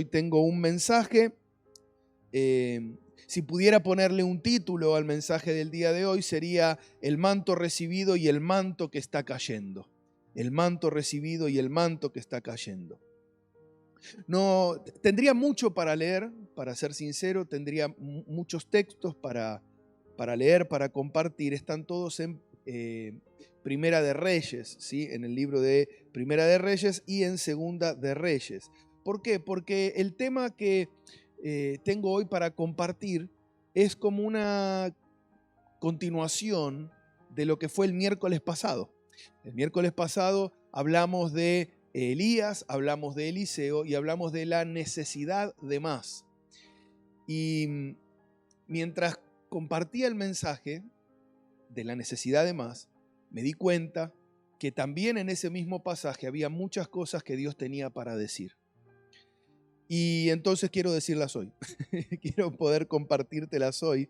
Hoy tengo un mensaje. Si pudiera ponerle un título al mensaje del día de hoy, sería el manto recibido y el manto que está cayendo. El manto recibido y el manto que está cayendo. No, tendría mucho para leer, para ser sincero, tendría muchos textos para leer, para compartir. Están todos en Primera de Reyes, ¿sí? En el libro de Primera de Reyes y en Segunda de Reyes. ¿Por qué? Porque el tema que tengo hoy para compartir es como una continuación de lo que fue el miércoles pasado. El miércoles pasado hablamos de Elías, hablamos de Eliseo y hablamos de la necesidad de más. Y mientras compartía el mensaje de la necesidad de más, me di cuenta que también en ese mismo pasaje había muchas cosas que Dios tenía para decir. Y entonces quiero decirlas hoy. Quiero poder compartírtelas hoy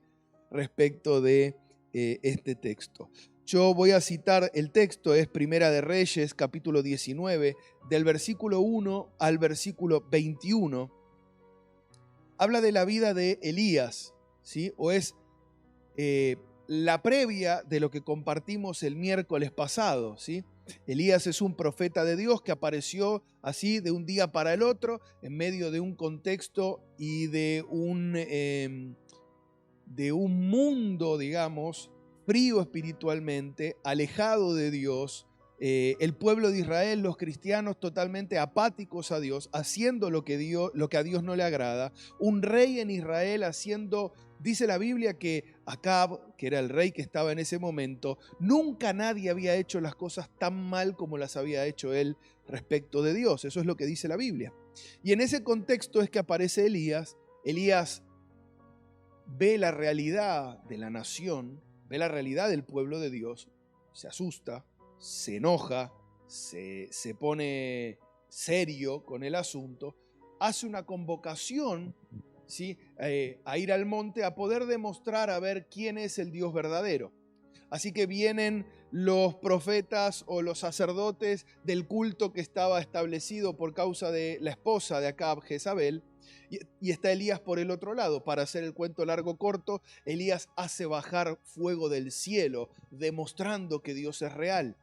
respecto de este texto. Yo voy a citar el texto, es Primera de Reyes, capítulo 19, del versículo 1 al versículo 21. Habla de la vida de Elías, ¿sí? O es la previa de lo que compartimos el miércoles pasado, ¿sí? Elías es un profeta de Dios que apareció así de un día para el otro en medio de un contexto y de un mundo, digamos, frío espiritualmente, alejado de Dios, el pueblo de Israel, los cristianos totalmente apáticos a Dios, haciendo lo que a Dios no le agrada, un rey en Israel haciendo, dice la Biblia que Acab, que era el rey que estaba en ese momento, nunca nadie había hecho las cosas tan mal como las había hecho él respecto de Dios. Eso es lo que dice la Biblia. Y en ese contexto es que aparece Elías. Elías ve la realidad de la nación, ve la realidad del pueblo de Dios, se asusta, se enoja, se pone serio con el asunto, hace una convocación, ¿sí? A ir al monte a poder demostrar a ver quién es el Dios verdadero. Así que vienen los profetas o los sacerdotes del culto que estaba establecido por causa de la esposa de Acab, Jezabel, y está Elías por el otro lado. Para hacer el cuento largo corto, Elías hace bajar fuego del cielo, demostrando que Dios es real.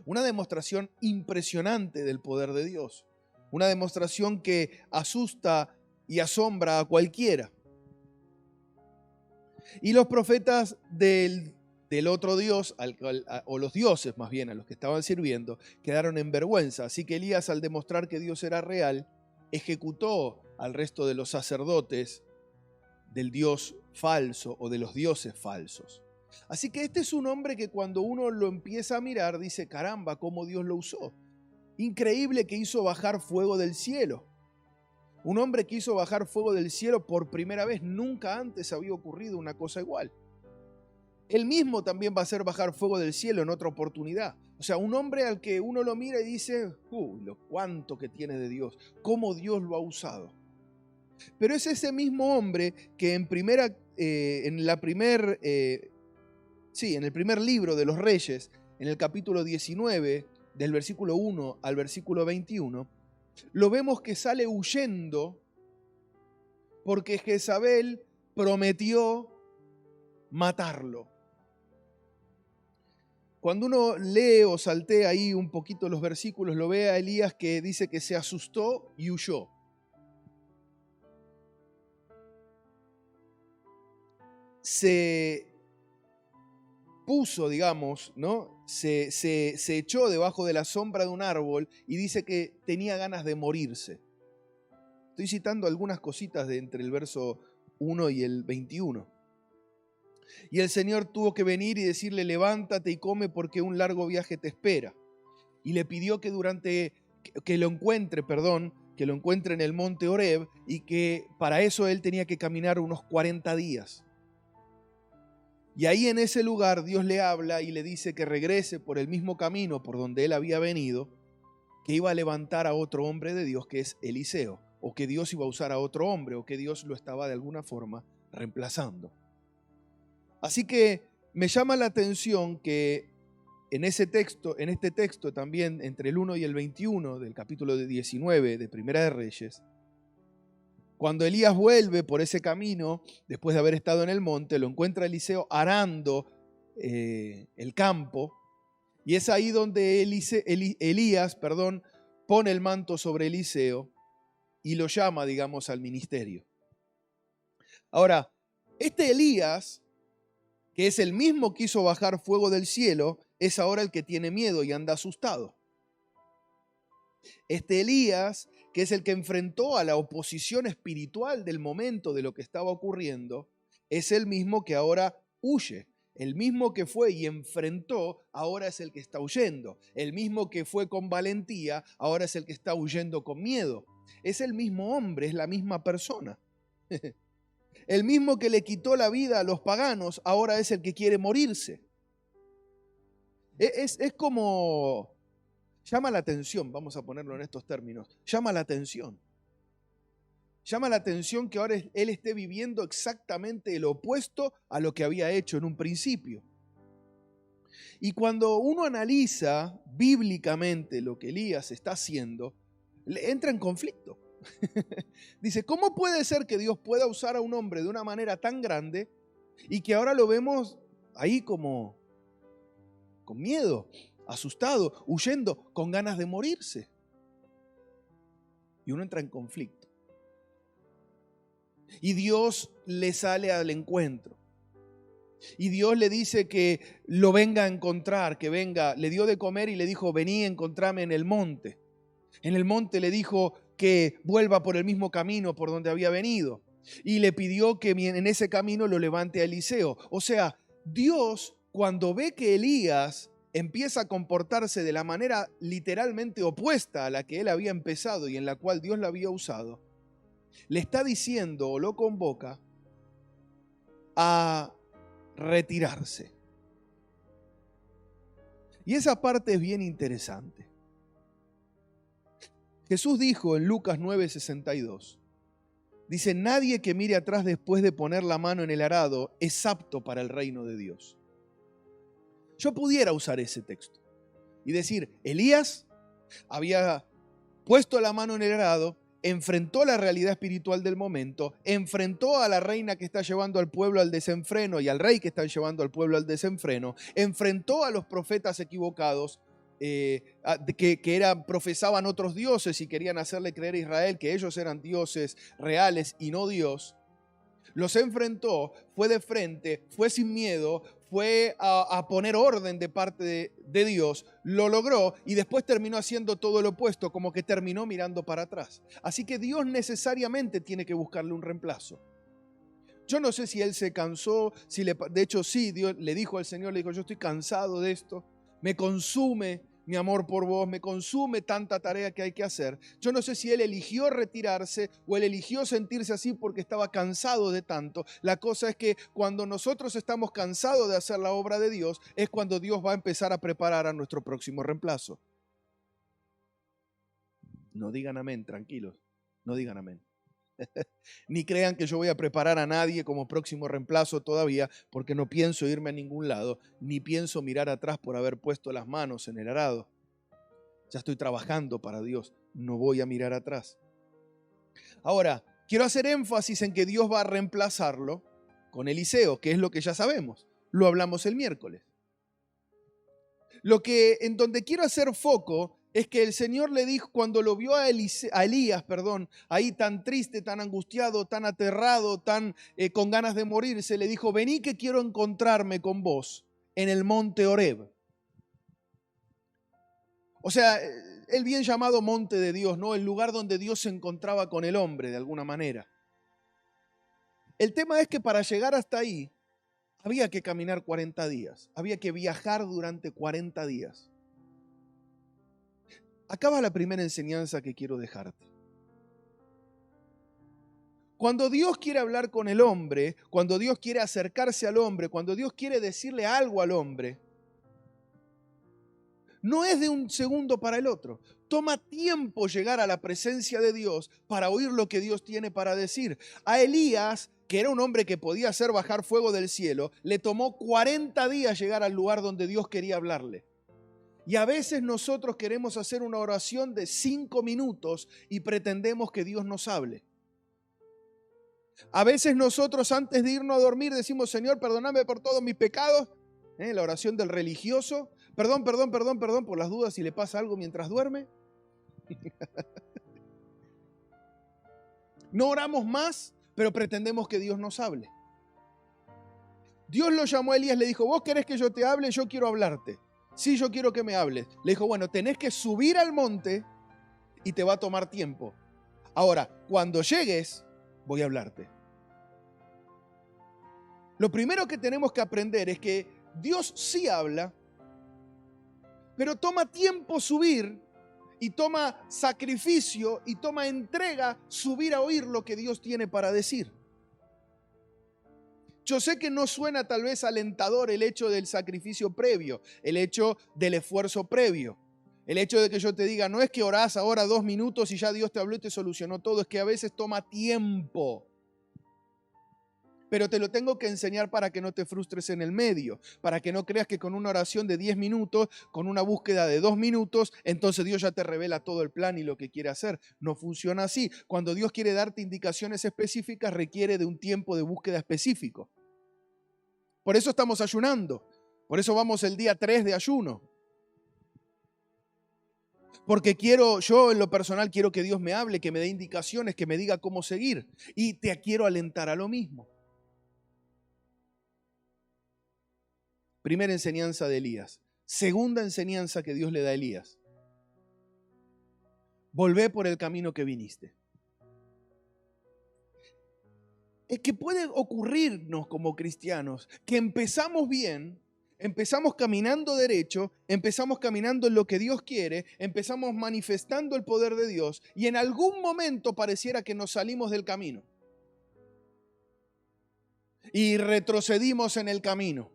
Una demostración impresionante del poder de Dios. Una demostración que asusta y asombra a cualquiera. Y los profetas del otro Dios, o los dioses más bien a los que estaban sirviendo, quedaron en vergüenza. Así que Elías, al demostrar que Dios era real, ejecutó al resto de los sacerdotes del Dios falso o de los dioses falsos. Así que este es un hombre que cuando uno lo empieza a mirar, dice, caramba, cómo Dios lo usó. Increíble que hizo bajar fuego del cielo. Un hombre que hizo bajar fuego del cielo por primera vez, nunca antes había ocurrido una cosa igual. Él mismo también va a hacer bajar fuego del cielo en otra oportunidad. O sea, un hombre al que uno lo mira y dice, lo cuánto que tiene de Dios, cómo Dios lo ha usado. Pero es ese mismo hombre que en el primer libro de los Reyes, en el capítulo 19, del versículo 1 al versículo 21, lo vemos que sale huyendo porque Jezabel prometió matarlo. Cuando uno lee o saltea ahí un poquito los versículos, lo ve a Elías que dice que se asustó y huyó. Se puso, digamos, ¿no? Se echó debajo de la sombra de un árbol y dice que tenía ganas de morirse. Estoy citando algunas cositas de entre el verso 1 y el 21. Y el Señor tuvo que venir y decirle, levántate y come porque un largo viaje te espera. Y le pidió que lo encuentre en el monte Horeb y que para eso él tenía que caminar unos 40 días. Y ahí en ese lugar Dios le habla y le dice que regrese por el mismo camino por donde él había venido, que iba a levantar a otro hombre de Dios que es Eliseo, o que Dios iba a usar a otro hombre, o que Dios lo estaba de alguna forma reemplazando. Así que me llama la atención que en este texto también, entre el 1 y el 21 del capítulo 19 de Primera de Reyes, Cuando Elías vuelve por ese camino, después de haber estado en el monte, lo encuentra Eliseo arando el campo, y es ahí donde Elías pone el manto sobre Eliseo y lo llama, digamos, al ministerio. Ahora, este Elías, que es el mismo que hizo bajar fuego del cielo, es ahora el que tiene miedo y anda asustado. Este Elías, que es el que enfrentó a la oposición espiritual del momento de lo que estaba ocurriendo, es el mismo que ahora huye. El mismo que fue y enfrentó, ahora es el que está huyendo. El mismo que fue con valentía, ahora es el que está huyendo con miedo. Es el mismo hombre, es la misma persona. El mismo que le quitó la vida a los paganos, ahora es el que quiere morirse. Es como... llama la atención, vamos a ponerlo en estos términos, llama la atención. Llama la atención que ahora él esté viviendo exactamente el opuesto a lo que había hecho en un principio. Y cuando uno analiza bíblicamente lo que Elías está haciendo, le entra en conflicto. Dice, ¿cómo puede ser que Dios pueda usar a un hombre de una manera tan grande y que ahora lo vemos ahí como con miedo, asustado, huyendo, con ganas de morirse? Y uno entra en conflicto. Y Dios le sale al encuentro. Y Dios le dice que lo venga a encontrar, que venga. Le dio de comer y le dijo, vení, encontrame en el monte. En el monte le dijo que vuelva por el mismo camino por donde había venido. Y le pidió que en ese camino lo levante a Eliseo. O sea, Dios, cuando ve que Elías empieza a comportarse de la manera literalmente opuesta a la que él había empezado y en la cual Dios lo había usado, le está diciendo o lo convoca a retirarse. Y esa parte es bien interesante. Jesús dijo en Lucas 9:62, dice, nadie que mire atrás después de poner la mano en el arado es apto para el reino de Dios. Yo pudiera usar ese texto y decir, Elías había puesto la mano en el arado, enfrentó la realidad espiritual del momento, enfrentó a la reina que está llevando al pueblo al desenfreno y al rey que están llevando al pueblo al desenfreno, enfrentó a los profetas equivocados que profesaban otros dioses y querían hacerle creer a Israel que ellos eran dioses reales y no Dios. Los enfrentó, fue de frente, fue sin miedo, fue a poner orden de parte de Dios, lo logró y después terminó haciendo todo lo opuesto, como que terminó mirando para atrás. Así que Dios necesariamente tiene que buscarle un reemplazo. Yo no sé si él se cansó, de hecho sí, Dios le dijo al Señor, le dijo, yo estoy cansado de esto, me consume mi amor por vos, me consume tanta tarea que hay que hacer. Yo no sé si él eligió retirarse o él eligió sentirse así porque estaba cansado de tanto. La cosa es que cuando nosotros estamos cansados de hacer la obra de Dios, es cuando Dios va a empezar a preparar a nuestro próximo reemplazo. No digan amén, tranquilos, no digan amén. Ni crean que yo voy a preparar a nadie como próximo reemplazo todavía, porque no pienso irme a ningún lado, ni pienso mirar atrás por haber puesto las manos en el arado. Ya estoy trabajando para Dios, no voy a mirar atrás. Ahora, quiero hacer énfasis en que Dios va a reemplazarlo con Eliseo, que es lo que ya sabemos. Lo hablamos el miércoles. En donde quiero hacer foco es que el Señor le dijo, cuando lo vio a Elías, ahí tan triste, tan angustiado, tan aterrado, con ganas de morirse, le dijo, vení que quiero encontrarme con vos en el monte Horeb. O sea, el bien llamado monte de Dios, ¿no? El lugar donde Dios se encontraba con el hombre, de alguna manera. El tema es que para llegar hasta ahí, había que caminar 40 días, había que viajar durante 40 días. Acá va la primera enseñanza que quiero dejarte. Cuando Dios quiere hablar con el hombre, cuando Dios quiere acercarse al hombre, cuando Dios quiere decirle algo al hombre, no es de un segundo para el otro. Toma tiempo llegar a la presencia de Dios para oír lo que Dios tiene para decir. A Elías, que era un hombre que podía hacer bajar fuego del cielo, le tomó 40 días llegar al lugar donde Dios quería hablarle. Y a veces nosotros queremos hacer una oración de 5 minutos y pretendemos que Dios nos hable. A veces nosotros antes de irnos a dormir decimos, Señor, perdóname por todos mis pecados. La oración del religioso. Perdón, perdón, perdón, perdón, por las dudas si le pasa algo mientras duerme. No oramos más, pero pretendemos que Dios nos hable. Dios lo llamó a Elías, le dijo, ¿vos querés que yo te hable? Yo quiero hablarte. Sí, yo quiero que me hables. Le dijo, bueno, tenés que subir al monte y te va a tomar tiempo. Ahora, cuando llegues, voy a hablarte. Lo primero que tenemos que aprender es que Dios sí habla, pero toma tiempo subir y toma sacrificio y toma entrega subir a oír lo que Dios tiene para decir. Yo sé que no suena tal vez alentador el hecho del sacrificio previo, el hecho del esfuerzo previo. El hecho de que yo te diga, no es que orás ahora 2 minutos y ya Dios te habló y te solucionó todo, es que a veces toma tiempo. Pero te lo tengo que enseñar para que no te frustres en el medio, para que no creas que con una oración de 10 minutos, con una búsqueda de 2 minutos, entonces Dios ya te revela todo el plan y lo que quiere hacer. No funciona así. Cuando Dios quiere darte indicaciones específicas, requiere de un tiempo de búsqueda específico. Por eso estamos ayunando. Por eso vamos el día 3 de ayuno. Porque yo en lo personal quiero que Dios me hable, que me dé indicaciones, que me diga cómo seguir. Y te quiero alentar a lo mismo. Primera enseñanza de Elías. Segunda enseñanza que Dios le da a Elías. Volvé por el camino que viniste. Es que puede ocurrirnos como cristianos que empezamos bien, empezamos caminando derecho, empezamos caminando en lo que Dios quiere, empezamos manifestando el poder de Dios y en algún momento pareciera que nos salimos del camino y retrocedimos en el camino.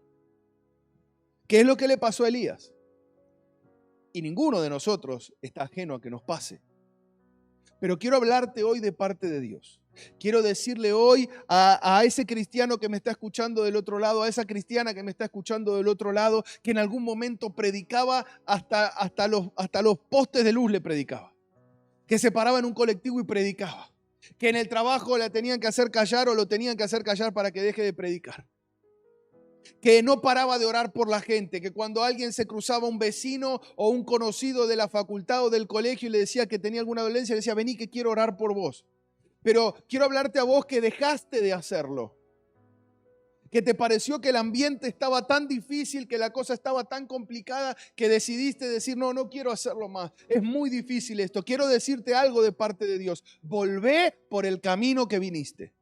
¿Qué es lo que le pasó a Elías? Y ninguno de nosotros está ajeno a que nos pase. Pero quiero hablarte hoy de parte de Dios. Quiero decirle hoy a ese cristiano que me está escuchando del otro lado, a esa cristiana que me está escuchando del otro lado, que en algún momento predicaba hasta los postes de luz le predicaba. Que se paraba en un colectivo y predicaba. Que en el trabajo la tenían que hacer callar o lo tenían que hacer callar para que deje de predicar. Que no paraba de orar por la gente, que cuando alguien se cruzaba un vecino o un conocido de la facultad o del colegio y le decía que tenía alguna dolencia, le decía, vení que quiero orar por vos. Pero quiero hablarte a vos que dejaste de hacerlo. Que te pareció que el ambiente estaba tan difícil, que la cosa estaba tan complicada, que decidiste decir, no quiero hacerlo más. Es muy difícil esto. Quiero decirte algo de parte de Dios. Volvé por el camino que viniste.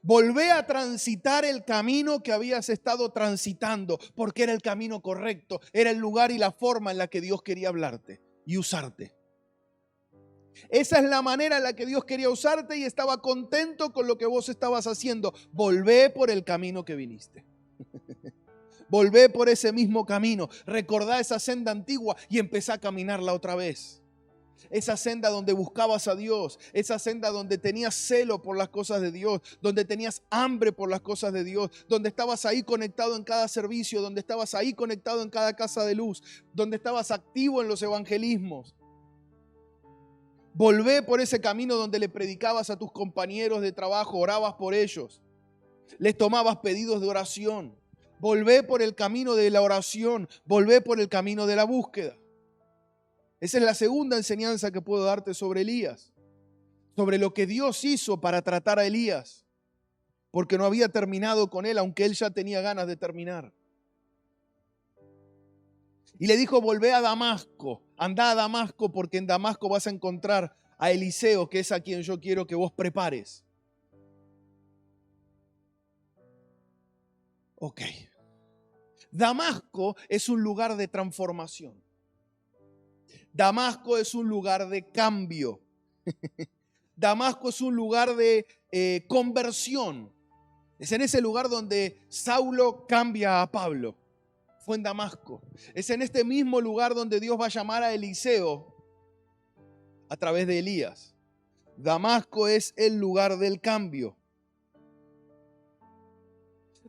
Volvé a transitar el camino que habías estado transitando, porque era el camino correcto, era el lugar y la forma en la que Dios quería hablarte y usarte. Esa es la manera en la que Dios quería usarte y estaba contento con lo que vos estabas haciendo. Volvé por el camino que viniste. Volvé por ese mismo camino. Recordá esa senda antigua y empezá a caminarla otra vez. Esa senda donde buscabas a Dios, esa senda donde tenías celo por las cosas de Dios, donde tenías hambre por las cosas de Dios, donde estabas ahí conectado en cada servicio, donde estabas ahí conectado en cada casa de luz, donde estabas activo en los evangelismos. Volvé por ese camino donde le predicabas a tus compañeros de trabajo, orabas por ellos, les tomabas pedidos de oración. Volvé por el camino de la oración, volvé por el camino de la búsqueda. Esa es la segunda enseñanza que puedo darte sobre Elías, sobre lo que Dios hizo para tratar a Elías, porque no había terminado con él, aunque él ya tenía ganas de terminar. Y le dijo, volvé a Damasco, andá a Damasco, porque en Damasco vas a encontrar a Eliseo, que es a quien yo quiero que vos prepares. Ok. Damasco es un lugar de transformación. Damasco es un lugar de cambio. Damasco es un lugar de conversión. Es en ese lugar donde Saulo cambia a Pablo. Fue en Damasco. Es en este mismo lugar donde Dios va a llamar a Eliseo a través de Elías. Damasco es el lugar del cambio.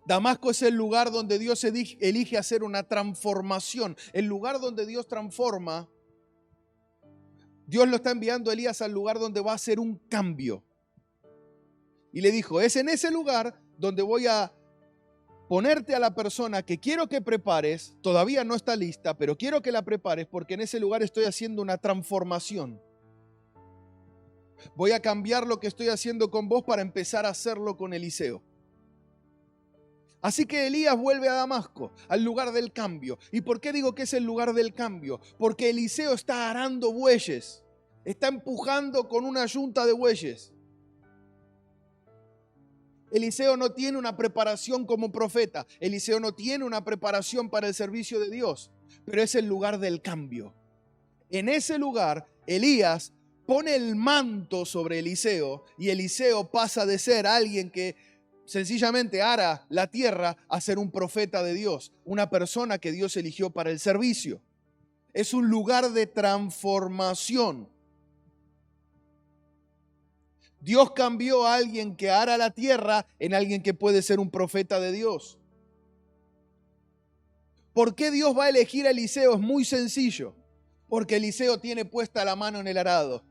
Damasco es el lugar donde Dios elige hacer una transformación. El lugar donde Dios transforma. Dios lo está enviando a Elías al lugar donde va a hacer un cambio. Y le dijo, es en ese lugar donde voy a ponerte a la persona que quiero que prepares. Todavía no está lista, pero quiero que la prepares porque en ese lugar estoy haciendo una transformación. Voy a cambiar lo que estoy haciendo con vos para empezar a hacerlo con Eliseo. Así que Elías vuelve a Damasco, al lugar del cambio. ¿Y por qué digo que es el lugar del cambio? Porque Eliseo está arando bueyes, está empujando con una yunta de bueyes. Eliseo no tiene una preparación como profeta, Eliseo no tiene una preparación para el servicio de Dios, pero es el lugar del cambio. En ese lugar, Elías pone el manto sobre Eliseo y Eliseo pasa de ser alguien que sencillamente ara la tierra a ser un profeta de Dios, una persona que Dios eligió para el servicio. Es un lugar de transformación. Dios cambió a alguien que ara la tierra en alguien que puede ser un profeta de Dios. ¿Por qué Dios va a elegir a Eliseo? Es muy sencillo. Porque Eliseo tiene puesta la mano en el arado.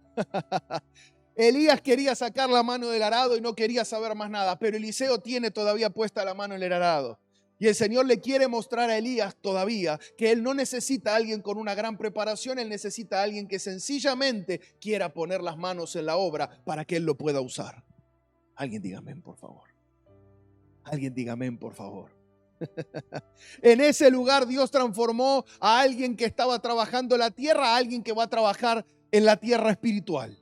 Elías quería sacar la mano del arado y no quería saber más nada, pero Eliseo tiene todavía puesta la mano en el arado. Y el Señor le quiere mostrar a Elías todavía que él no necesita a alguien con una gran preparación, él necesita a alguien que sencillamente quiera poner las manos en la obra para que él lo pueda usar. Alguien diga amén, por favor. Alguien diga amén, por favor. En ese lugar Dios transformó a alguien que estaba trabajando en la tierra a alguien que va a trabajar en la tierra espiritual.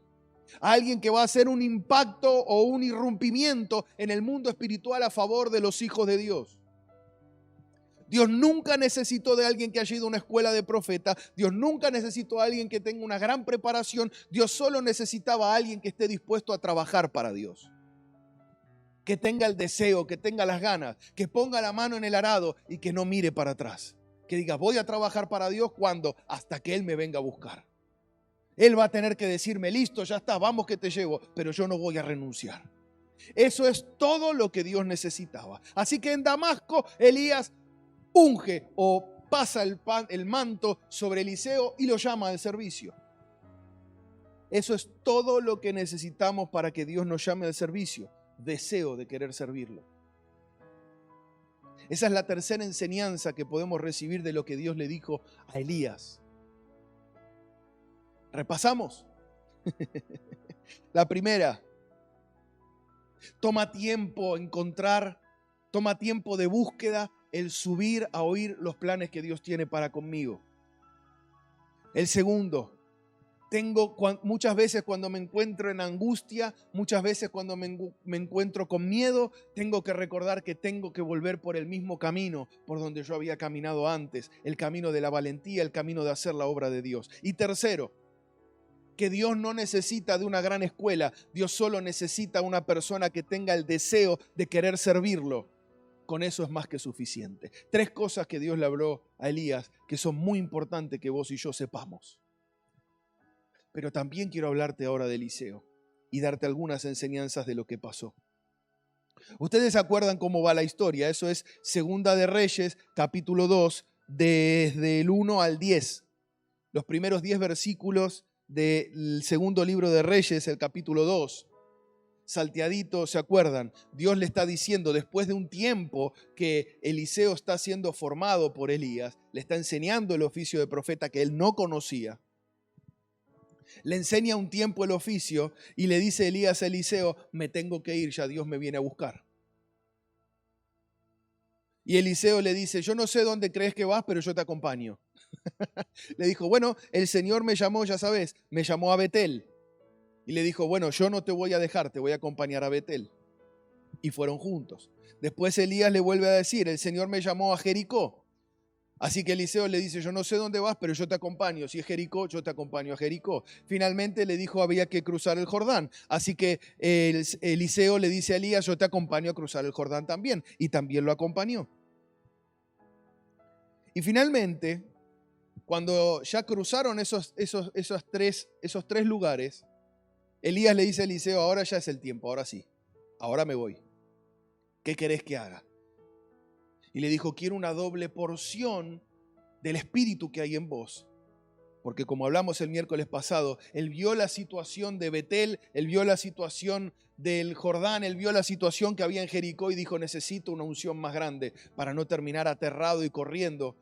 A alguien que va a hacer un impacto o un irrumpimiento en el mundo espiritual a favor de los hijos de Dios. Dios nunca necesitó de alguien que haya ido a una escuela de profeta. Dios nunca necesitó a alguien que tenga una gran preparación. Dios solo necesitaba a alguien que esté dispuesto a trabajar para Dios. Que tenga el deseo, que tenga las ganas, que ponga la mano en el arado y que no mire para atrás. Que diga, voy a trabajar para Dios cuando, hasta que Él me venga a buscar. Él va a tener que decirme, listo, ya está, vamos que te llevo, pero yo no voy a renunciar. Eso es todo lo que Dios necesitaba. Así que en Damasco, Elías unge o pasa el manto sobre Eliseo y lo llama al servicio. Eso es todo lo que necesitamos para que Dios nos llame al servicio. Deseo de querer servirlo. Esa es la tercera enseñanza que podemos recibir de lo que Dios le dijo a Elías. Repasamos. La primera, toma tiempo toma tiempo de búsqueda, el subir a oír los planes que Dios tiene para conmigo. El segundo, muchas veces cuando me encuentro en angustia, muchas veces cuando me encuentro con miedo, tengo que recordar que tengo que volver por el mismo camino por donde yo había caminado antes, el camino de la valentía, el camino de hacer la obra de Dios. Y tercero, que Dios no necesita de una gran escuela, Dios solo necesita una persona que tenga el deseo de querer servirlo. Con eso es más que suficiente. 3 cosas que Dios le habló a Elías que son muy importantes que vos y yo sepamos. Pero también quiero hablarte ahora de Eliseo y darte algunas enseñanzas de lo que pasó. Ustedes se acuerdan cómo va la historia, eso es Segunda de Reyes, capítulo 2, desde el 1 al 10. Los primeros 10 versículos del segundo libro de Reyes, el capítulo 2. Salteadito, ¿se acuerdan? Dios le está diciendo, después de un tiempo que Eliseo está siendo formado por Elías, le está enseñando el oficio de profeta que él no conocía. Le enseña un tiempo el oficio y le dice Elías a Eliseo, me tengo que ir, ya Dios me viene a buscar. Y Eliseo le dice, yo no sé dónde crees que vas, pero yo te acompaño. Le dijo, bueno, el Señor me llamó, ya sabes, me llamó a Betel. Y le dijo, bueno, yo no te voy a dejar, te voy a acompañar a Betel. Y fueron juntos. Después Elías le vuelve a decir, el Señor me llamó a Jericó. Así que Eliseo le dice, yo no sé dónde vas, pero yo te acompaño. Si es Jericó, yo te acompaño a Jericó. Finalmente le dijo, había que cruzar el Jordán. Así que Eliseo le dice a Elías, yo te acompaño a cruzar el Jordán también. Y también lo acompañó. Y finalmente, cuando ya cruzaron esos 3 lugares, Elías le dice a Eliseo, ahora ya es el tiempo, ahora sí, ahora me voy. ¿Qué querés que haga? Y le dijo, quiero una doble porción del espíritu que hay en vos, Porque como hablamos el miércoles pasado, él vio la situación de Betel, él vio la situación del Jordán, él vio la situación que había en Jericó y dijo, necesito una unción más grande para no terminar aterrado y corriendo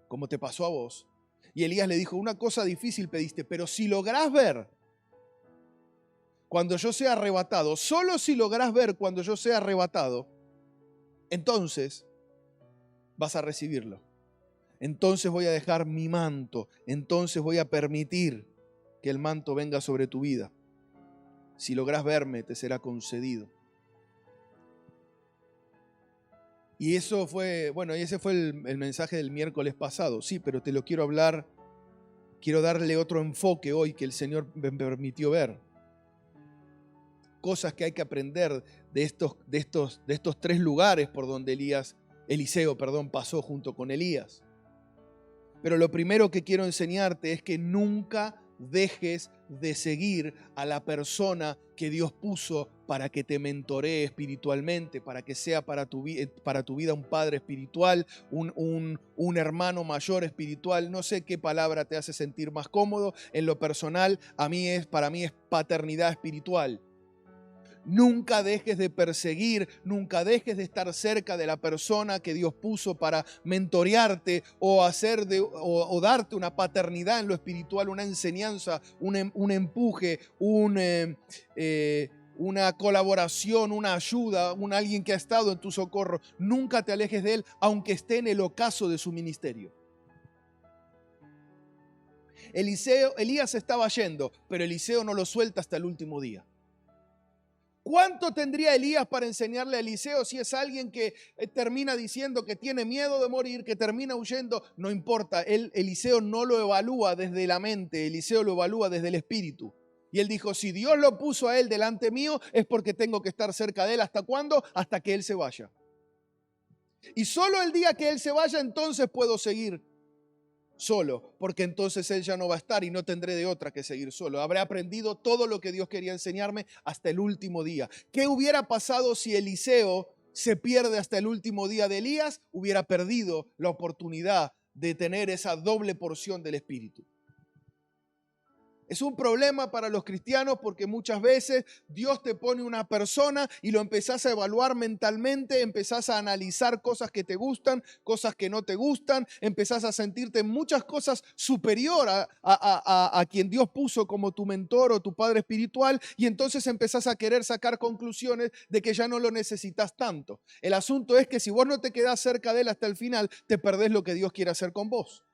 como te pasó a vos. Y Elías le dijo, una cosa difícil pediste, pero si lográs ver cuando yo sea arrebatado, solo si lográs ver cuando yo sea arrebatado, entonces vas a recibirlo. Entonces voy a dejar mi manto, entonces voy a permitir que el manto venga sobre tu vida. Si lográs verme, te será concedido. Y eso fue, bueno, y ese fue el mensaje del miércoles pasado. Sí, pero te lo quiero hablar, quiero darle otro enfoque hoy que el Señor me permitió ver. Cosas que hay que aprender de estos tres lugares por donde Eliseo pasó junto con Elías. Pero lo primero que quiero enseñarte es que nunca dejes de seguir a la persona que Dios puso para que te mentoree espiritualmente, para que sea para tu vida un padre espiritual, un hermano mayor espiritual. No sé qué palabra te hace sentir más cómodo. En lo personal, para mí es paternidad espiritual. Nunca dejes de perseguir, nunca dejes de estar cerca de la persona que Dios puso para mentorearte o darte una paternidad en lo espiritual, una enseñanza, un empuje, una colaboración, una ayuda, alguien que ha estado en tu socorro. Nunca te alejes de él, aunque esté en el ocaso de su ministerio. Elías estaba yendo, pero Eliseo no lo suelta hasta el último día. ¿Cuánto tendría Elías para enseñarle a Eliseo si es alguien que termina diciendo que tiene miedo de morir, que termina huyendo? No importa, Eliseo no lo evalúa desde la mente, Eliseo lo evalúa desde el espíritu. Y él dijo, si Dios lo puso a él delante mío, es porque tengo que estar cerca de él. ¿Hasta cuándo? Hasta que él se vaya. Y solo el día que él se vaya, entonces puedo seguir solo, porque entonces él ya no va a estar y no tendré de otra que seguir solo. Habré aprendido todo lo que Dios quería enseñarme hasta el último día. ¿Qué hubiera pasado si Eliseo se pierde hasta el último día de Elías? Hubiera perdido la oportunidad de tener esa doble porción del Espíritu. Es un problema para los cristianos porque muchas veces Dios te pone una persona y lo empezás a evaluar mentalmente, empezás a analizar cosas que te gustan, cosas que no te gustan, empezás a sentirte en muchas cosas superior a quien Dios puso como tu mentor o tu padre espiritual, y entonces empezás a querer sacar conclusiones de que ya no lo necesitas tanto. El asunto es que si vos no te quedás cerca de él hasta el final, te perdés lo que Dios quiere hacer con vos.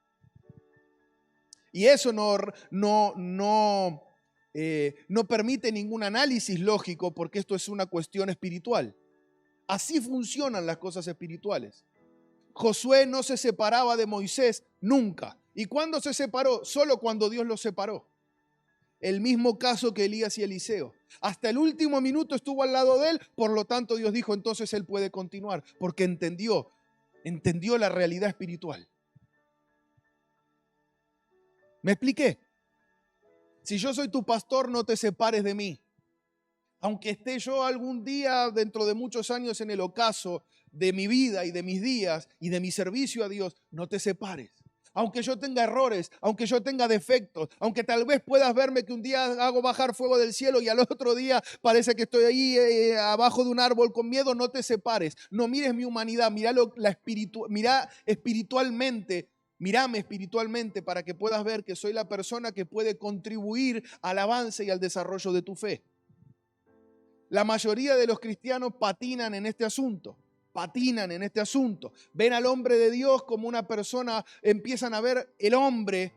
Y eso no permite ningún análisis lógico porque esto es una cuestión espiritual. Así funcionan las cosas espirituales. Josué no se separaba de Moisés nunca. ¿Y cuándo se separó? Solo cuando Dios los separó. El mismo caso que Elías y Eliseo. Hasta el último minuto estuvo al lado de él, por lo tanto Dios dijo, entonces él puede continuar, porque entendió la realidad espiritual. ¿Me expliqué? Si yo soy tu pastor, no te separes de mí. Aunque esté yo algún día, dentro de muchos años, en el ocaso de mi vida y de mis días y de mi servicio a Dios, no te separes. Aunque yo tenga errores, aunque yo tenga defectos, aunque tal vez puedas verme que un día hago bajar fuego del cielo y al otro día parece que estoy ahí abajo de un árbol con miedo, no te separes. No mires mi humanidad, mira espiritualmente. Mírame espiritualmente para que puedas ver que soy la persona que puede contribuir al avance y al desarrollo de tu fe. La mayoría de los cristianos patinan en este asunto. Ven al hombre de Dios como una persona, empiezan a ver el hombre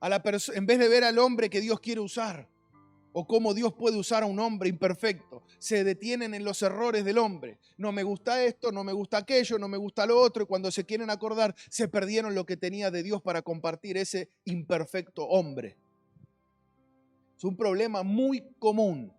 en vez de ver al hombre que Dios quiere usar. O cómo Dios puede usar a un hombre imperfecto. Se detienen en los errores del hombre. No me gusta esto, no me gusta aquello, no me gusta lo otro. Y cuando se quieren acordar, se perdieron lo que tenía de Dios para compartir ese imperfecto hombre. Es un problema muy común.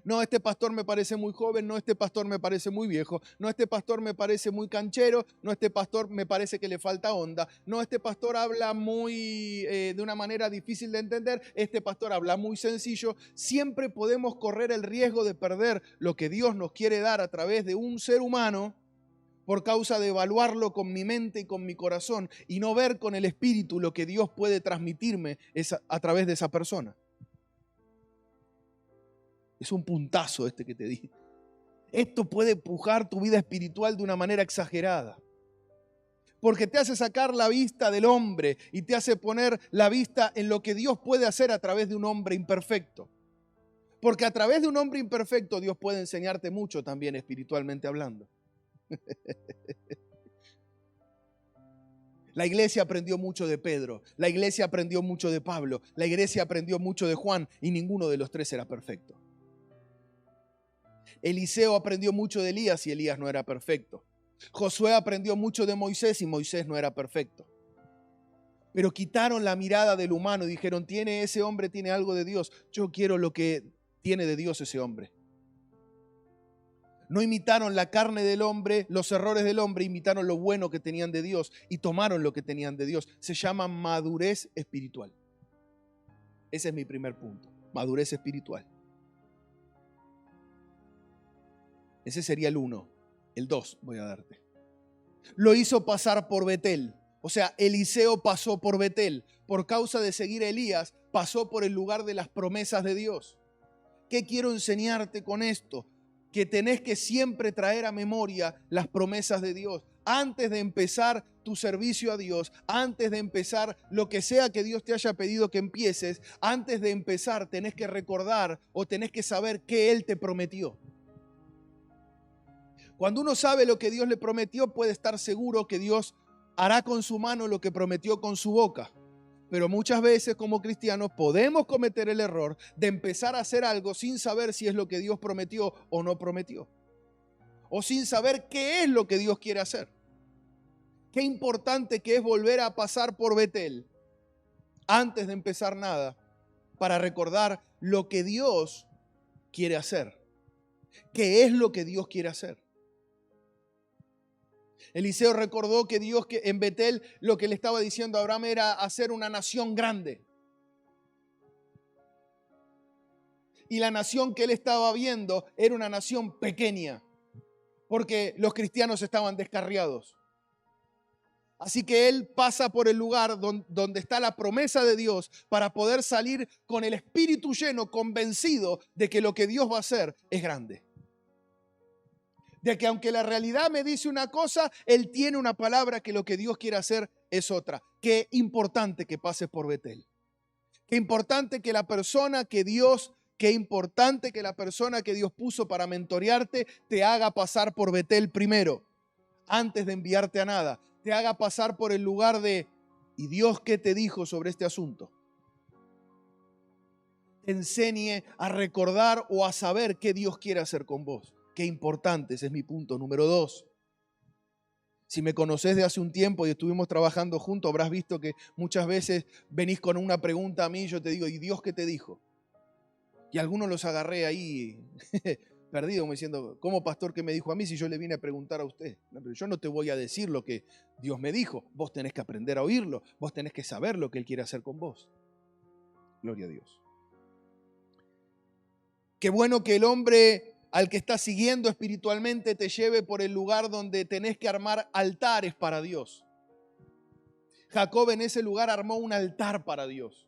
No, este pastor me parece muy joven, no, este pastor me parece muy viejo, no, este pastor me parece muy canchero, no, este pastor me parece que le falta onda, no, este pastor habla de una manera difícil de entender, este pastor habla muy sencillo. Siempre podemos correr el riesgo de perder lo que Dios nos quiere dar a través de un ser humano por causa de evaluarlo con mi mente y con mi corazón y no ver con el espíritu lo que Dios puede transmitirme a través de esa persona. Es un puntazo este que te di. Esto puede empujar tu vida espiritual de una manera exagerada. Porque te hace sacar la vista del hombre y te hace poner la vista en lo que Dios puede hacer a través de un hombre imperfecto. Porque a través de un hombre imperfecto Dios puede enseñarte mucho también espiritualmente hablando. La iglesia aprendió mucho de Pedro, la iglesia aprendió mucho de Pablo, la iglesia aprendió mucho de Juan y ninguno de los tres era perfecto. Eliseo aprendió mucho de Elías y Elías no era perfecto. Josué aprendió mucho de Moisés y Moisés no era perfecto. Pero quitaron la mirada del humano y dijeron, ese hombre tiene algo de Dios, yo quiero lo que tiene de Dios ese hombre. No imitaron la carne del hombre, los errores del hombre, imitaron lo bueno que tenían de Dios y tomaron lo que tenían de Dios. Se llama madurez espiritual. Ese es mi primer punto, madurez espiritual. Ese sería el 1. El 2 voy a darte. Lo hizo pasar por Betel. O sea, Eliseo pasó por Betel. Por causa de seguir a Elías, pasó por el lugar de las promesas de Dios. ¿Qué quiero enseñarte con esto? Que tenés que siempre traer a memoria las promesas de Dios. Antes de empezar tu servicio a Dios, antes de empezar lo que sea que Dios te haya pedido que empieces, antes de empezar tenés que recordar o tenés que saber qué Él te prometió. Cuando uno sabe lo que Dios le prometió, puede estar seguro que Dios hará con su mano lo que prometió con su boca. Pero muchas veces como cristianos podemos cometer el error de empezar a hacer algo sin saber si es lo que Dios prometió o no prometió. O sin saber qué es lo que Dios quiere hacer. Qué importante que es volver a pasar por Betel antes de empezar nada para recordar lo que Dios quiere hacer. ¿Qué es lo que Dios quiere hacer? Eliseo recordó que Dios en Betel lo que le estaba diciendo a Abraham era hacer una nación grande. Y la nación que él estaba viendo era una nación pequeña, porque los cristianos estaban descarriados. Así que él pasa por el lugar donde está la promesa de Dios para poder salir con el espíritu lleno, convencido de que lo que Dios va a hacer es grande. De que aunque la realidad me dice una cosa, Él tiene una palabra que lo que Dios quiere hacer es otra. Qué importante que pases por Betel. Qué importante que la persona que Dios puso para mentorearte te haga pasar por Betel primero, antes de enviarte a nada. Te haga pasar por el lugar de, ¿y Dios qué te dijo sobre este asunto? Te enseñe a recordar o a saber qué Dios quiere hacer con vos. Qué importante, ese es mi punto número 2. Si me conocés de hace un tiempo y estuvimos trabajando juntos, habrás visto que muchas veces venís con una pregunta a mí y yo te digo, ¿y Dios qué te dijo? Y algunos los agarré ahí perdido, como diciendo, ¿cómo pastor que me dijo a mí si yo le vine a preguntar a usted? No, pero yo no te voy a decir lo que Dios me dijo. Vos tenés que aprender a oírlo. Vos tenés que saber lo que Él quiere hacer con vos. Gloria a Dios. Qué bueno que el hombre al que estás siguiendo espiritualmente te lleve por el lugar donde tenés que armar altares para Dios. Jacob en ese lugar armó un altar para Dios.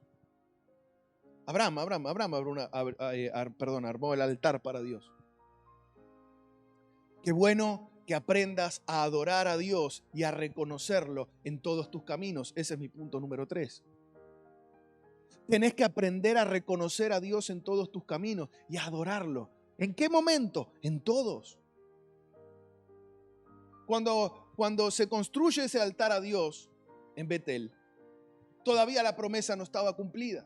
Abraham armó el altar para Dios. Qué bueno que aprendas a adorar a Dios y a reconocerlo en todos tus caminos. Ese es mi punto número 3. Tenés que aprender a reconocer a Dios en todos tus caminos y a adorarlo. ¿En qué momento? En todos. Cuando se construye ese altar a Dios en Betel, todavía la promesa no estaba cumplida,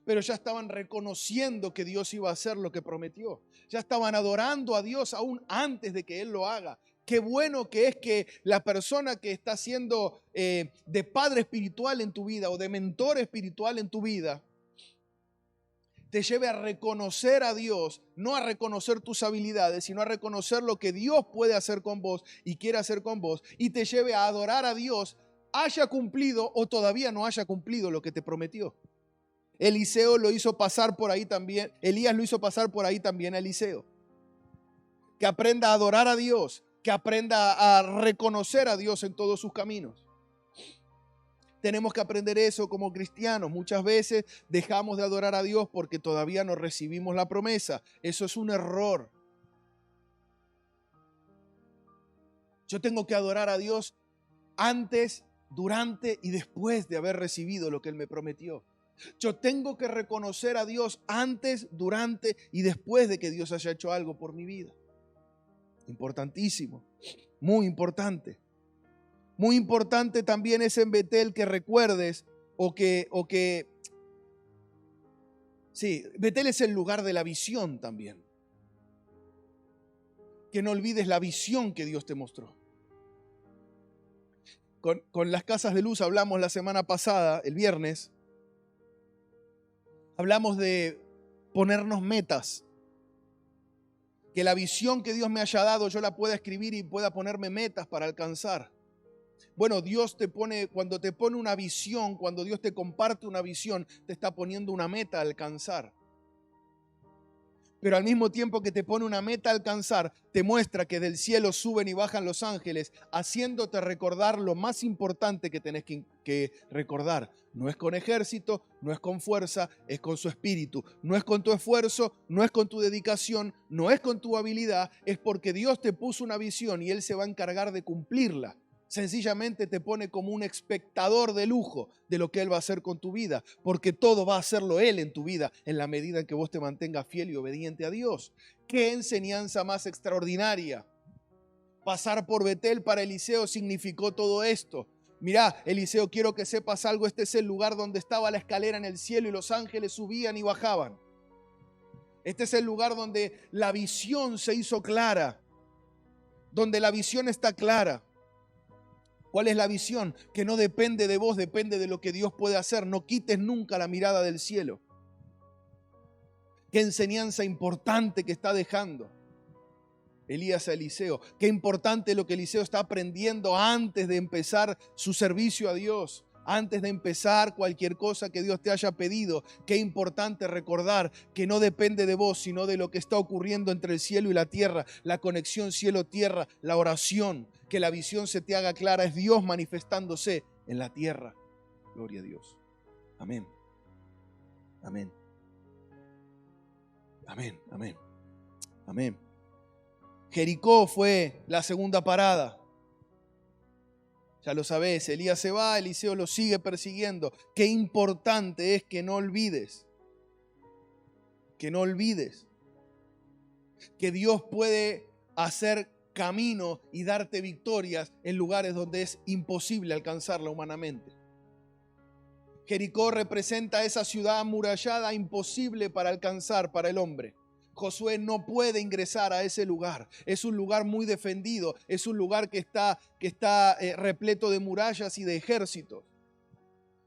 pero ya estaban reconociendo que Dios iba a hacer lo que prometió. Ya estaban adorando a Dios aún antes de que Él lo haga. Qué bueno que es que la persona que está siendo de padre espiritual en tu vida o de mentor espiritual en tu vida te lleve a reconocer a Dios, no a reconocer tus habilidades, sino a reconocer lo que Dios puede hacer con vos y quiere hacer con vos, y te lleve a adorar a Dios, haya cumplido o todavía no haya cumplido lo que te prometió. Eliseo lo hizo pasar por ahí también, Elías lo hizo pasar por ahí también a Eliseo. Que aprenda a adorar a Dios, que aprenda a reconocer a Dios en todos sus caminos. Tenemos que aprender eso como cristianos. Muchas veces dejamos de adorar a Dios porque todavía no recibimos la promesa. Eso es un error. Yo tengo que adorar a Dios antes, durante y después de haber recibido lo que Él me prometió. Yo tengo que reconocer a Dios antes, durante y después de que Dios haya hecho algo por mi vida. Importantísimo, muy importante. Muy importante también es en Betel que recuerdes sí, Betel es el lugar de la visión también. Que no olvides la visión que Dios te mostró. Con las casas de luz hablamos la semana pasada, el viernes, hablamos de ponernos metas. Que la visión que Dios me haya dado yo la pueda escribir y pueda ponerme metas para alcanzar. Bueno, Dios cuando te pone una visión, cuando Dios te comparte una visión, te está poniendo una meta a alcanzar. Pero al mismo tiempo que te pone una meta a alcanzar, te muestra que del cielo suben y bajan los ángeles, haciéndote recordar lo más importante que tenés que recordar. No es con ejército, no es con fuerza, es con su espíritu. No es con tu esfuerzo, no es con tu dedicación, no es con tu habilidad, es porque Dios te puso una visión y Él se va a encargar de cumplirla. Sencillamente te pone como un espectador de lujo de lo que Él va a hacer con tu vida, porque todo va a hacerlo Él en tu vida en la medida en que vos te mantengas fiel y obediente a Dios. ¿Qué enseñanza más extraordinaria? Pasar por Betel para Eliseo significó todo esto. Mirá, Eliseo, quiero que sepas algo, este es el lugar donde estaba la escalera en el cielo y los ángeles subían y bajaban. Este es el lugar donde la visión se hizo clara, donde la visión está clara. ¿Cuál es la visión? Que no depende de vos, depende de lo que Dios puede hacer. No quites nunca la mirada del cielo. Qué enseñanza importante que está dejando Elías a Eliseo. Qué importante lo que Eliseo está aprendiendo antes de empezar su servicio a Dios. Antes de empezar cualquier cosa que Dios te haya pedido. Qué importante recordar que no depende de vos, sino de lo que está ocurriendo entre el cielo y la tierra. La conexión cielo-tierra, la oración. Que la visión se te haga clara. Es Dios manifestándose en la tierra. Gloria a Dios. Amén. Amén. Amén. Amén. Amén. Jericó fue la segunda parada. Ya lo sabés, Elías se va, Eliseo lo sigue persiguiendo. Qué importante es que no olvides. Que no olvides que Dios puede hacer camino y darte victorias en lugares donde es imposible alcanzarla humanamente. Jericó representa esa ciudad amurallada imposible para alcanzar para el hombre. Josué no puede ingresar a ese lugar. Es un lugar muy defendido. Es un lugar que está repleto de murallas y de ejércitos.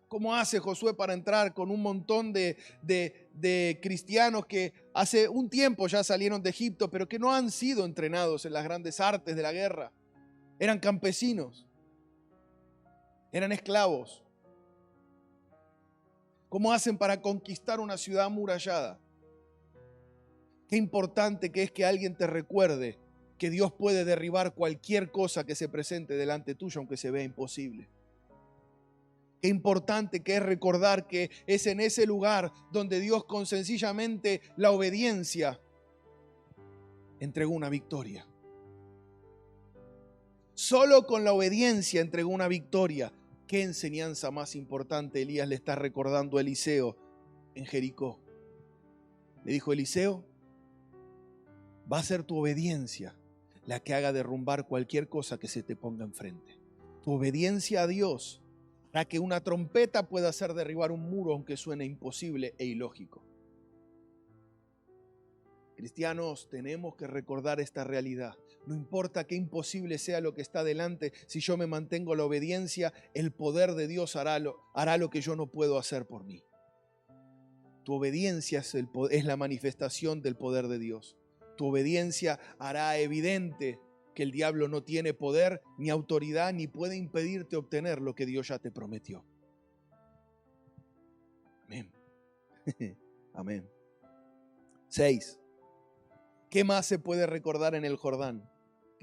¿Cómo hace Josué para entrar con un montón de cristianos que hace un tiempo ya salieron de Egipto, pero que no han sido entrenados en las grandes artes de la guerra? Eran campesinos. Eran esclavos. ¿Cómo hacen para conquistar una ciudad amurallada? Qué importante que es que alguien te recuerde que Dios puede derribar cualquier cosa que se presente delante tuyo, aunque se vea imposible. Qué importante que es recordar que es en ese lugar donde Dios con sencillamente la obediencia entregó una victoria. Solo con la obediencia entregó una victoria. Qué enseñanza más importante Elías le está recordando a Eliseo en Jericó. Le dijo: Eliseo, va a ser tu obediencia la que haga derrumbar cualquier cosa que se te ponga enfrente. Tu obediencia a Dios hará que una trompeta pueda hacer derribar un muro, aunque suene imposible e ilógico. Cristianos, tenemos que recordar esta realidad. No importa qué imposible sea lo que está delante, si yo me mantengo en la obediencia, el poder de Dios hará lo que yo no puedo hacer por mí. Tu obediencia es la manifestación del poder de Dios. Tu obediencia hará evidente que el diablo no tiene poder ni autoridad ni puede impedirte obtener lo que Dios ya te prometió. Amén. Amén. 6. ¿Qué más se puede recordar en el Jordán?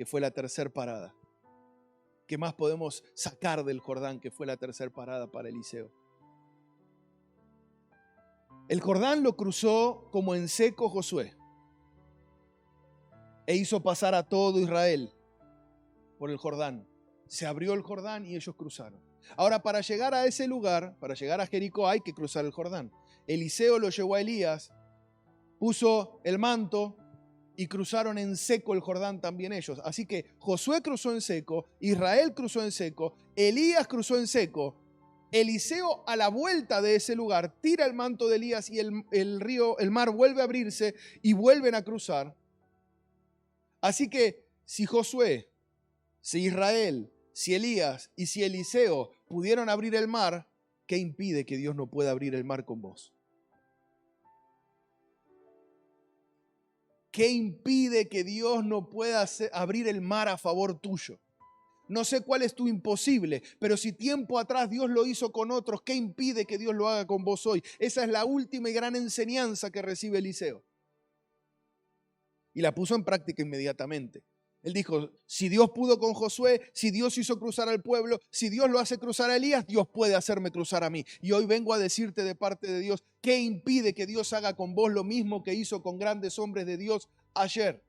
que fue la tercera parada. ¿Qué más podemos sacar del Jordán, que fue la tercera parada para Eliseo? El Jordán lo cruzó como en seco Josué e hizo pasar a todo Israel por el Jordán. Se abrió el Jordán y ellos cruzaron. Ahora, para llegar a ese lugar, para llegar a Jericó, hay que cruzar el Jordán. Eliseo lo llevó a Elías, puso el manto y cruzaron en seco el Jordán también ellos. Así que Josué cruzó en seco, Israel cruzó en seco, Elías cruzó en seco. Eliseo, a la vuelta de ese lugar, tira el manto de Elías y el mar vuelve a abrirse y vuelven a cruzar. Así que si Josué, si Israel, si Elías y si Eliseo pudieron abrir el mar, ¿qué impide que Dios no pueda abrir el mar con vos? ¿Qué impide que Dios no pueda abrir el mar a favor tuyo? No sé cuál es tu imposible, pero si tiempo atrás Dios lo hizo con otros, ¿qué impide que Dios lo haga con vos hoy? Esa es la última y gran enseñanza que recibe Eliseo. Y la puso en práctica inmediatamente. Él dijo, si Dios pudo con Josué, si Dios hizo cruzar al pueblo, si Dios lo hace cruzar a Elías, Dios puede hacerme cruzar a mí. Y hoy vengo a decirte de parte de Dios, ¿qué impide que Dios haga con vos lo mismo que hizo con grandes hombres de Dios ayer?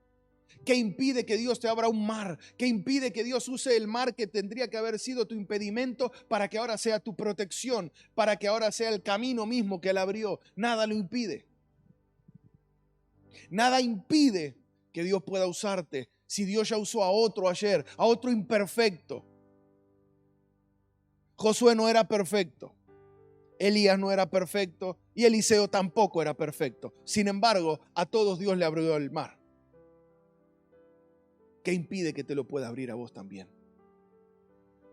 ¿Qué impide que Dios te abra un mar? ¿Qué impide que Dios use el mar que tendría que haber sido tu impedimento para que ahora sea tu protección, para que ahora sea el camino mismo que Él abrió? Nada lo impide. Nada impide que Dios pueda usarte si Dios ya usó a otro ayer, a otro imperfecto. Josué no era perfecto, Elías no era perfecto y Eliseo tampoco era perfecto. Sin embargo, a todos Dios le abrió el mar. ¿Qué impide que te lo pueda abrir a vos también?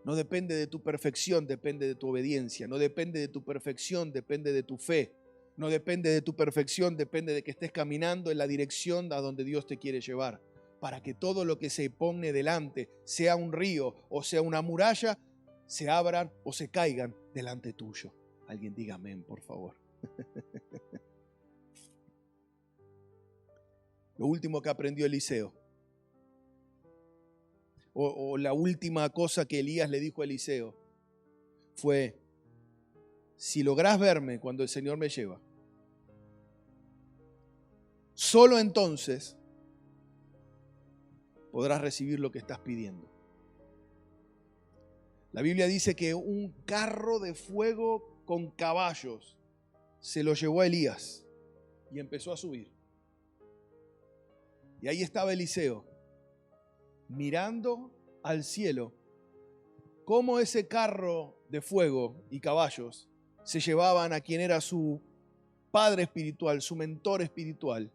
No depende de tu perfección, depende de tu obediencia. No depende de tu perfección, depende de tu fe. No depende de tu perfección, depende de que estés caminando en la dirección a donde Dios te quiere llevar. Para que todo lo que se pone delante, sea un río o sea una muralla, se abran o se caigan delante tuyo. Alguien diga amén, por favor. Lo último que aprendió Eliseo, o la última cosa que Elías le dijo a Eliseo, fue, si lográs verme cuando el Señor me lleva, solo entonces podrás recibir lo que estás pidiendo. La Biblia dice que un carro de fuego con caballos se lo llevó a Elías y empezó a subir. Y ahí estaba Eliseo, mirando al cielo, cómo ese carro de fuego y caballos se llevaban a quien era su padre espiritual, su mentor espiritual,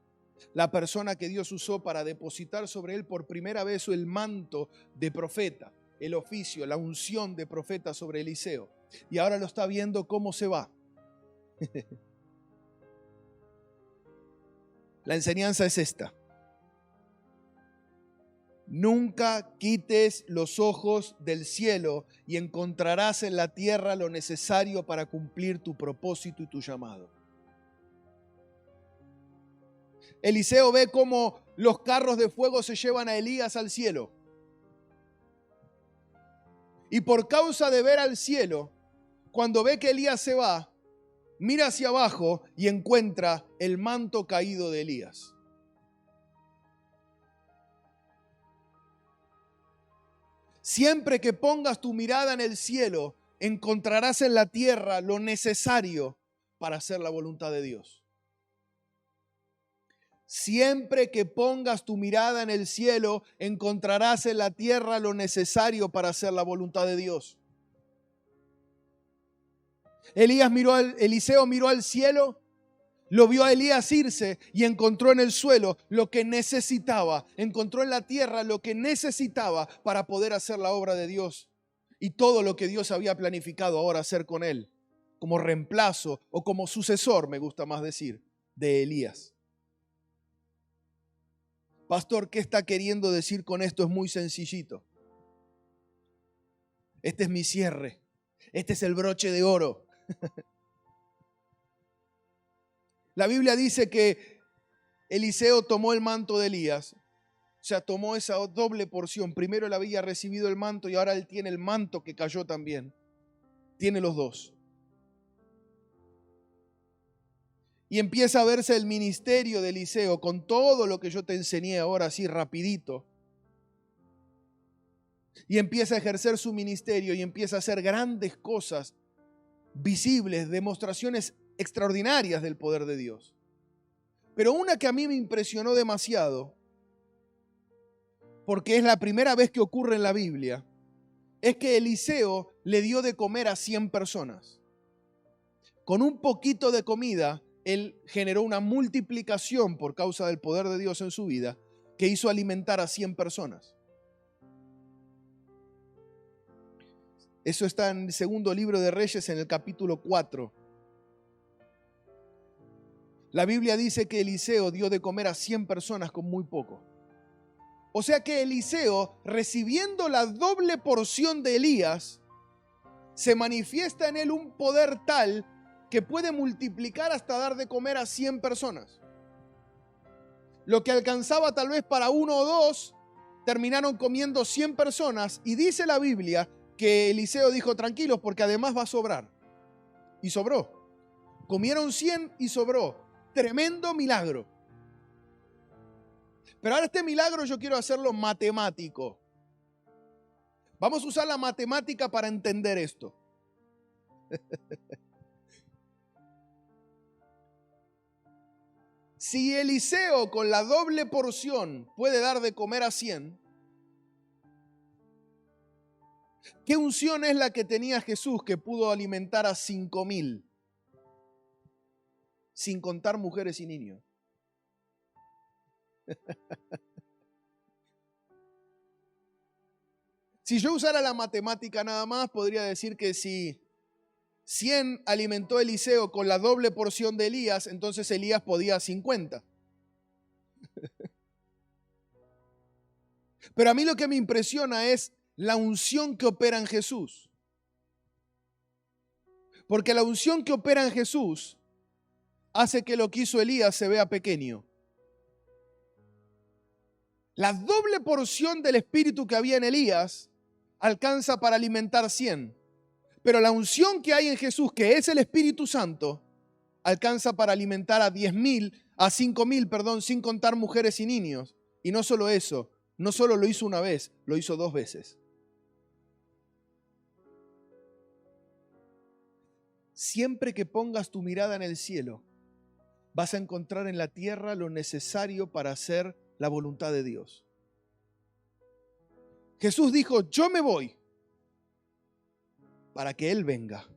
la persona que Dios usó para depositar sobre él por primera vez el manto de profeta, el oficio, la unción de profeta sobre Eliseo. Y ahora lo está viendo cómo se va. La enseñanza es esta. Nunca quites los ojos del cielo y encontrarás en la tierra lo necesario para cumplir tu propósito y tu llamado. Eliseo ve cómo los carros de fuego se llevan a Elías al cielo. Y por causa de ver al cielo, cuando ve que Elías se va, mira hacia abajo y encuentra el manto caído de Elías. Siempre que pongas tu mirada en el cielo, encontrarás en la tierra lo necesario para hacer la voluntad de Dios. Siempre que pongas tu mirada en el cielo, encontrarás en la tierra lo necesario para hacer la voluntad de Dios. Eliseo miró al cielo, lo vio a Elías irse y encontró en el suelo lo que necesitaba. Encontró en la tierra lo que necesitaba para poder hacer la obra de Dios. Y todo lo que Dios había planificado ahora hacer con él, como reemplazo o como sucesor, me gusta más decir, de Elías. Pastor, ¿qué está queriendo decir con esto? Es muy sencillito. Este es mi cierre. Este es el broche de oro. La Biblia dice que Eliseo tomó el manto de Elías, sea, tomó esa doble porción. Primero él había recibido el manto y ahora él tiene el manto que cayó también. Tiene los dos. Y empieza a verse el ministerio de Eliseo con todo lo que yo te enseñé ahora así rapidito. Y empieza a ejercer su ministerio y empieza a hacer grandes cosas visibles, demostraciones extraordinarias del poder de Dios. Pero una que a mí me impresionó demasiado, porque es la primera vez que ocurre en la Biblia, es que Eliseo le dio de comer a 100 personas. Con un poquito de comida, él generó una multiplicación por causa del poder de Dios en su vida, que hizo alimentar a 100 personas. Eso está en el segundo libro de Reyes, en el capítulo 4. La Biblia dice que Eliseo dio de comer a 100 personas con muy poco. O sea que Eliseo, recibiendo la doble porción de Elías, se manifiesta en él un poder tal que puede multiplicar hasta dar de comer a 100 personas. Lo que alcanzaba tal vez para uno o dos, terminaron comiendo 100 personas. Y dice la Biblia que Eliseo dijo: tranquilos, porque además va a sobrar. Y sobró. Comieron 100 y sobró. Tremendo milagro. Pero ahora este milagro yo quiero hacerlo matemático. Vamos a usar la matemática para entender esto. Si Eliseo con la doble porción puede dar de comer a 100, ¿qué unción es la que tenía Jesús que pudo alimentar a 5.000? Sin contar mujeres y niños. Si yo usara la matemática nada más, podría decir que si 100 alimentó Eliseo con la doble porción de Elías, entonces Elías podía 50. Pero a mí lo que me impresiona es la unción que opera en Jesús. Porque la unción que opera en Jesús hace que lo que hizo Elías se vea pequeño. La doble porción del espíritu que había en Elías alcanza para alimentar 100. Pero la unción que hay en Jesús, que es el Espíritu Santo, alcanza para alimentar a 10.000, a 5.000, perdón, sin contar mujeres y niños. Y no solo eso, no solo lo hizo una vez, lo hizo 2 veces. Siempre que pongas tu mirada en el cielo, vas a encontrar en la tierra lo necesario para hacer la voluntad de Dios. Jesús dijo: yo me voy para que Él venga.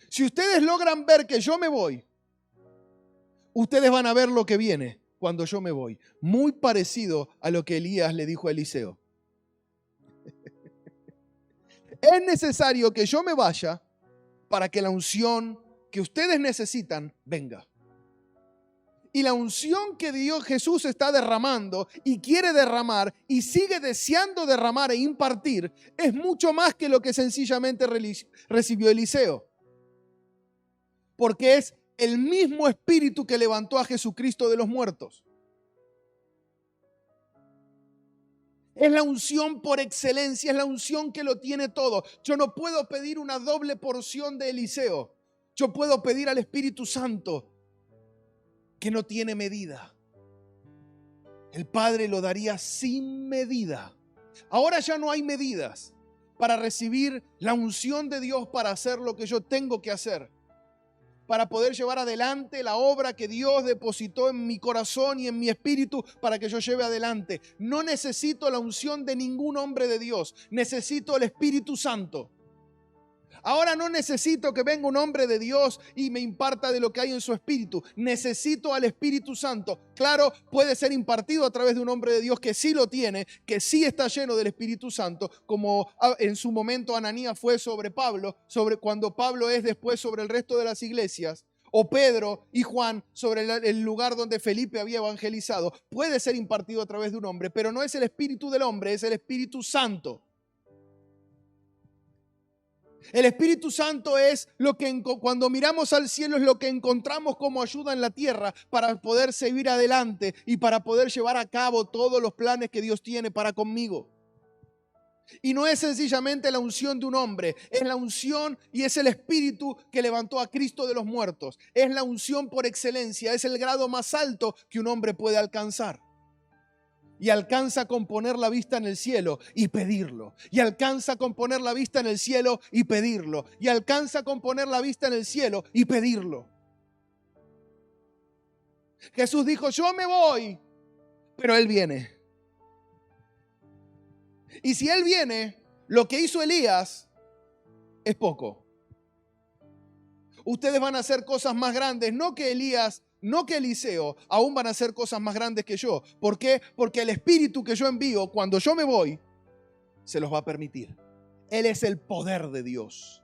Si ustedes logran ver que yo me voy, ustedes van a ver lo que viene cuando yo me voy. Muy parecido a lo que Elías le dijo a Eliseo. Es necesario que yo me vaya para que la unción que ustedes necesitan venga. Y la unción que Dios Jesús está derramando y quiere derramar y sigue deseando derramar e impartir es mucho más que lo que sencillamente recibió Eliseo. Porque es el mismo espíritu que levantó a Jesucristo de los muertos. Es la unción por excelencia, es la unción que lo tiene todo. Yo no puedo pedir una doble porción de Eliseo. Yo puedo pedir al Espíritu Santo, que no tiene medida. El Padre lo daría sin medida. Ahora ya no hay medidas para recibir la unción de Dios para hacer lo que yo tengo que hacer, para poder llevar adelante la obra que Dios depositó en mi corazón y en mi espíritu para que yo lleve adelante. No necesito la unción de ningún hombre de Dios, necesito el Espíritu Santo. Ahora no necesito que venga un hombre de Dios y me imparta de lo que hay en su espíritu. Necesito al Espíritu Santo. Claro, puede ser impartido a través de un hombre de Dios que sí lo tiene, que sí está lleno del Espíritu Santo, como en su momento Ananías fue sobre Pablo, sobre cuando Pablo es después sobre el resto de las iglesias, o Pedro y Juan sobre el lugar donde Felipe había evangelizado. Puede ser impartido a través de un hombre, pero no es el espíritu del hombre, es el Espíritu Santo. El Espíritu Santo es lo que cuando miramos al cielo es lo que encontramos como ayuda en la tierra para poder seguir adelante y para poder llevar a cabo todos los planes que Dios tiene para conmigo. Y no es sencillamente la unción de un hombre, es la unción y es el Espíritu que levantó a Cristo de los muertos. Es la unción por excelencia, es el grado más alto que un hombre puede alcanzar. Y alcanza con poner la vista en el cielo y pedirlo. Y alcanza con poner la vista en el cielo y pedirlo. Y alcanza con poner la vista en el cielo y pedirlo. Jesús dijo, yo me voy, pero Él viene. Y si Él viene, lo que hizo Elías es poco. Ustedes van a hacer cosas más grandes, no que Elías, no que Eliseo, aún van a hacer cosas más grandes que yo. ¿Por qué? Porque el Espíritu que yo envío, cuando yo me voy, se los va a permitir. Él es el poder de Dios.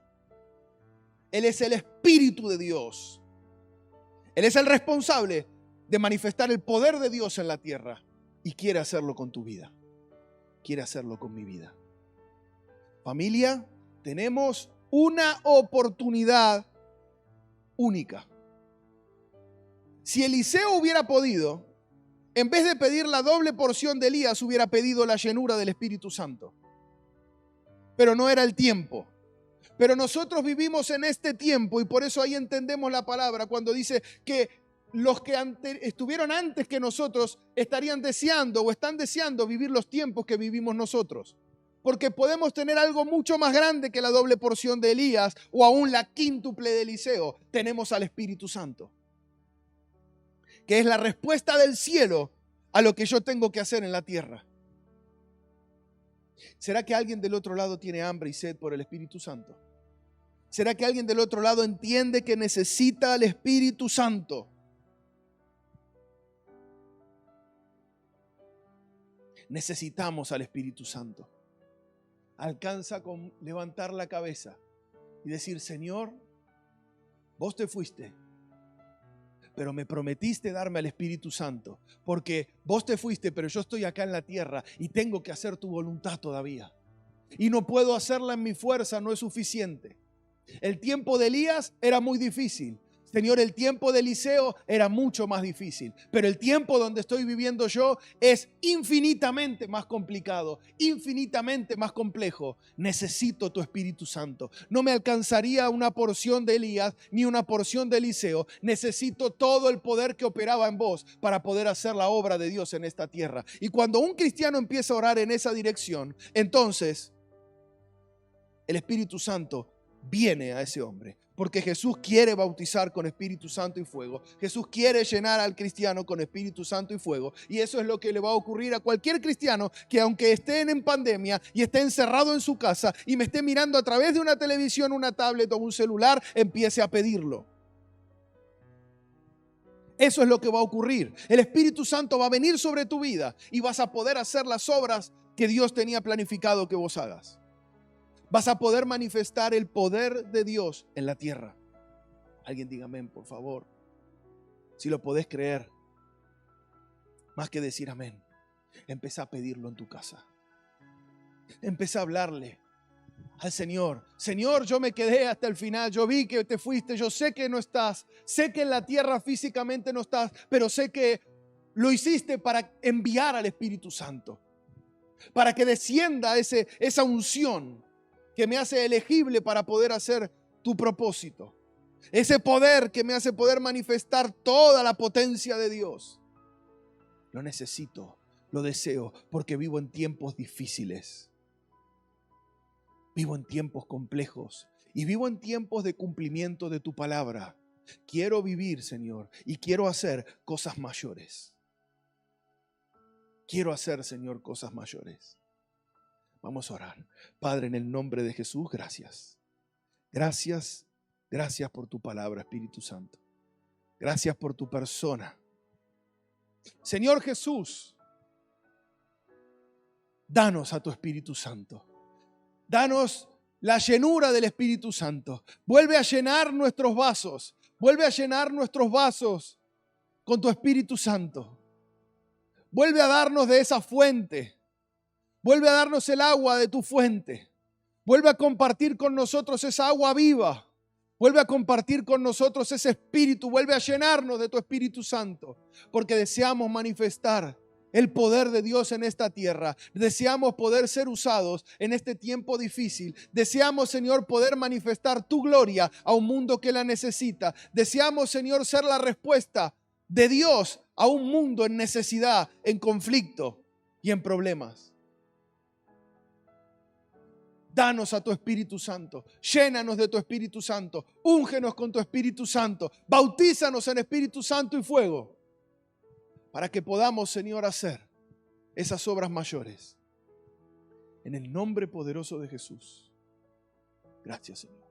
Él es el Espíritu de Dios. Él es el responsable de manifestar el poder de Dios en la tierra. Y quiere hacerlo con tu vida. Quiere hacerlo con mi vida. Familia, tenemos una oportunidad única. Si Eliseo hubiera podido, en vez de pedir la doble porción de Elías, hubiera pedido la llenura del Espíritu Santo. Pero no era el tiempo. Pero nosotros vivimos en este tiempo y por eso ahí entendemos la palabra cuando dice que los que estuvieron antes que nosotros estarían deseando o están deseando vivir los tiempos que vivimos nosotros. Porque podemos tener algo mucho más grande que la doble porción de Elías o aún la quíntuple de Eliseo. Tenemos al Espíritu Santo, que es la respuesta del cielo a lo que yo tengo que hacer en la tierra. ¿Será que alguien del otro lado tiene hambre y sed por el Espíritu Santo? ¿Será que alguien del otro lado entiende que necesita al Espíritu Santo? Necesitamos al Espíritu Santo. Alcanza con levantar la cabeza y decir, Señor, vos te fuiste, pero me prometiste darme al Espíritu Santo, porque vos te fuiste, pero yo estoy acá en la tierra y tengo que hacer tu voluntad todavía. Y no puedo hacerla en mi fuerza, no es suficiente. El tiempo de Elías era muy difícil. Señor, el tiempo de Eliseo era mucho más difícil, pero el tiempo donde estoy viviendo yo es infinitamente más complicado, infinitamente más complejo. Necesito tu Espíritu Santo. No me alcanzaría una porción de Elías ni una porción de Eliseo. Necesito todo el poder que operaba en vos para poder hacer la obra de Dios en esta tierra. Y cuando un cristiano empieza a orar en esa dirección, entonces el Espíritu Santo viene a ese hombre. Porque Jesús quiere bautizar con Espíritu Santo y fuego. Jesús quiere llenar al cristiano con Espíritu Santo y fuego. Y eso es lo que le va a ocurrir a cualquier cristiano que aunque estén en pandemia y esté encerrado en su casa y me esté mirando a través de una televisión, una tablet o un celular, empiece a pedirlo. Eso es lo que va a ocurrir. El Espíritu Santo va a venir sobre tu vida y vas a poder hacer las obras que Dios tenía planificado que vos hagas. Vas a poder manifestar el poder de Dios en la tierra. Alguien diga amén, por favor. Si lo podés creer, más que decir amén, empieza a pedirlo en tu casa. Empieza a hablarle al Señor. Señor, yo me quedé hasta el final. Yo vi que te fuiste. Yo sé que no estás. Sé que en la tierra físicamente no estás, pero sé que lo hiciste para enviar al Espíritu Santo. Para que descienda esa unción que me hace elegible para poder hacer tu propósito. Ese poder que me hace poder manifestar toda la potencia de Dios. Lo necesito, lo deseo, porque vivo en tiempos difíciles. Vivo en tiempos complejos y vivo en tiempos de cumplimiento de tu palabra. Quiero vivir, Señor, y quiero hacer cosas mayores. Quiero hacer, Señor, cosas mayores. Vamos a orar. Padre, en el nombre de Jesús, gracias. Gracias, gracias por tu palabra, Espíritu Santo. Gracias por tu persona. Señor Jesús, danos a tu Espíritu Santo. Danos la llenura del Espíritu Santo. Vuelve a llenar nuestros vasos. Vuelve a llenar nuestros vasos con tu Espíritu Santo. Vuelve a darnos de esa fuente. Vuelve a darnos el agua de tu fuente. Vuelve a compartir con nosotros esa agua viva. Vuelve a compartir con nosotros ese Espíritu. Vuelve a llenarnos de tu Espíritu Santo. Porque deseamos manifestar el poder de Dios en esta tierra. Deseamos poder ser usados en este tiempo difícil. Deseamos, Señor, poder manifestar tu gloria a un mundo que la necesita. Deseamos, Señor, ser la respuesta de Dios a un mundo en necesidad, en conflicto y en problemas. Danos a tu Espíritu Santo, llénanos de tu Espíritu Santo, úngenos con tu Espíritu Santo, bautízanos en Espíritu Santo y fuego, para que podamos, Señor, hacer esas obras mayores. En el nombre poderoso de Jesús. Gracias, Señor.